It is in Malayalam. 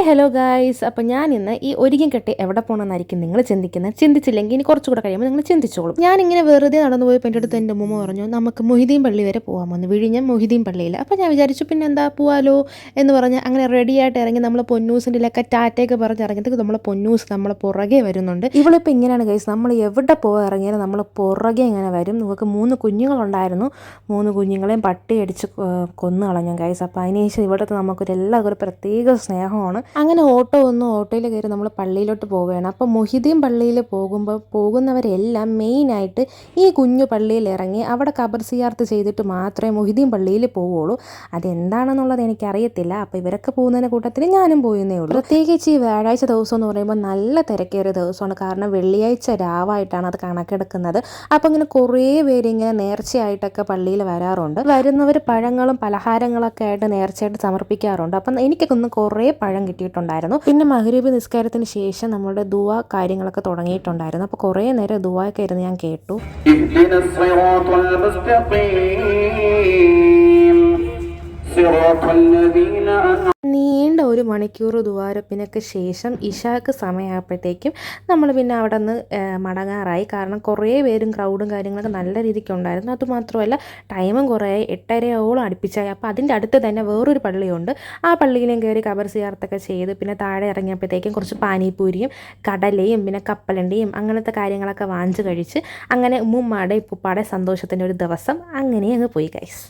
Hello guys. അപ്പോൾ ഞാൻ ഇന്ന് ഈ ഒരുങ്ങി കെട്ടി എവിടെ പോകണമെന്നായിരിക്കും നിങ്ങൾ ചിന്തിക്കുന്നത്. ചിന്തിച്ചില്ലെങ്കിൽ ഇനി കുറച്ചുകൂടെ കഴിയുമ്പോൾ നിങ്ങൾ ചിന്തിച്ചോളും. ഞാനിങ്ങനെ വെറുതെ നടന്നു പോയപ്പോൾ എൻ്റെ അടുത്ത് എൻ്റെ ഉമ്മ പറഞ്ഞു നമുക്ക് മൊഹിദ്ദീൻ പള്ളി വരെ പോകാമെന്ന്, വിഴിഞ്ഞം മൊഹിദ്ദീൻ പള്ളിയിൽ. അപ്പോൾ ഞാൻ വിചാരിച്ചു പിന്നെ എന്താ പോവാലോ എന്ന് പറഞ്ഞ് അങ്ങനെ റെഡിയായിട്ട് ഇറങ്ങി നമ്മൾ പൊന്നൂസിൻ്റെയൊക്കെ ടാറ്റയൊക്കെ പറഞ്ഞ് ഇറങ്ങിയതൊക്കെ നമ്മളെ പൊന്നൂസ് നമ്മളെ പുറകെ വരുന്നുണ്ട്. ഇവളിപ്പോൾ ഇങ്ങനെയാണ് ഗൈസ്, നമ്മൾ എവിടെ പോകാൻ ഇറങ്ങിയാലും നമ്മൾ പുറകെ ഇങ്ങനെ വരും. നമുക്ക് 3 കുഞ്ഞുങ്ങളുണ്ടായിരുന്നു. 3 കുഞ്ഞുങ്ങളെയും പട്ടി അടിച്ച് കൊന്നു കളഞ്ഞു ഗൈസ്. അപ്പോൾ അതിനുശേഷം ഇവിടുത്തെ നമുക്കൊരു പ്രത്യേക സ്നേഹമാണ്. അങ്ങനെ ഓട്ടോയിൽ കയറി നമ്മൾ പള്ളിയിലോട്ട് പോവുകയാണ്. അപ്പോൾ മൊഹിദ്ദീൻ പള്ളിയിൽ പോകുന്നവരെല്ലാം മെയിനായിട്ട് ഈ കുഞ്ഞു പള്ളിയിൽ ഇറങ്ങി അവിടെ ഖബർ സിയാർത്ത് ചെയ്തിട്ട് മാത്രമേ മൊഹിദ്ദീൻ പള്ളിയിൽ പോവുകയുള്ളൂ. അതെന്താണെന്നുള്ളത് എനിക്കറിയത്തില്ല. അപ്പോൾ ഇവരൊക്കെ പോകുന്നതിൻ്റെ കൂട്ടത്തിൽ ഞാനും പോയെന്നേ ഉള്ളൂ. പ്രത്യേകിച്ച് ഈ വ്യാഴാഴ്ച ദിവസം എന്ന് പറയുമ്പോൾ നല്ല തിരക്കേറിയ ദിവസമാണ്. കാരണം വെള്ളിയാഴ്ച രാവായിട്ടാണ് അത് കണക്കെടുക്കുന്നത്. അപ്പോൾ ഇങ്ങനെ കുറേ പേര് ഇങ്ങനെ നേർച്ചയായിട്ടൊക്കെ പള്ളിയിൽ വരാറുണ്ട്. വരുന്നവർ പഴങ്ങളും പലഹാരങ്ങളൊക്കെ ആയിട്ട് നേർച്ചയായിട്ട് സമർപ്പിക്കാറുണ്ട്. അപ്പം എനിക്കൊക്കെ ഒന്ന് കുറേ പഴം കിട്ടിയിട്ടുണ്ടായിരുന്നു. പിന്നെ മഗ്‌രിബ് നിസ്കാരത്തിന് ശേഷം നമ്മുടെ ദുആ കാര്യങ്ങളൊക്കെ തുടങ്ങിയിട്ടുണ്ടായിരുന്നു. അപ്പോൾ കുറേ നേരം ദുആയൊക്കെ ഇരുന്ന് ഞാൻ കേട്ടു. നീണ്ട 1 മണിക്കൂർ ദുആരപ്പിനൊക്കെ ശേഷം ഇശാക്ക് സമയമായപ്പോഴത്തേക്കും നമ്മൾ പിന്നെ അവിടെ നിന്ന് മടങ്ങാറായി. കാരണം കുറേ പേരും ക്രൗഡും കാര്യങ്ങളൊക്കെ നല്ല രീതിക്ക് ഉണ്ടായിരുന്നു. അതുമാത്രമല്ല ടൈമും കുറേ 8:30 അടുപ്പിച്ചായി. അപ്പോൾ അതിൻ്റെ അടുത്ത് തന്നെ വേറൊരു പള്ളിയുണ്ട്. ആ പള്ളിയിലും കയറി ഖബർ സിയാറത്തൊക്കെ ചെയ്ത് പിന്നെ താഴെ ഇറങ്ങിയപ്പോഴത്തേക്കും കുറച്ച് പാനിപ്പൂരിയും കടലയും പിന്നെ കപ്പലണ്ടിയും അങ്ങനത്തെ കാര്യങ്ങളൊക്കെ വാങ്ങിച്ച് കഴിച്ച് അങ്ങനെ ഉമ്മുമ്മാടെ ഉപ്പുപ്പാടെ സന്തോഷത്തിൻ്റെ ഒരു ദിവസം അങ്ങനെ അങ്ങ് പോയി ഗൈസ്.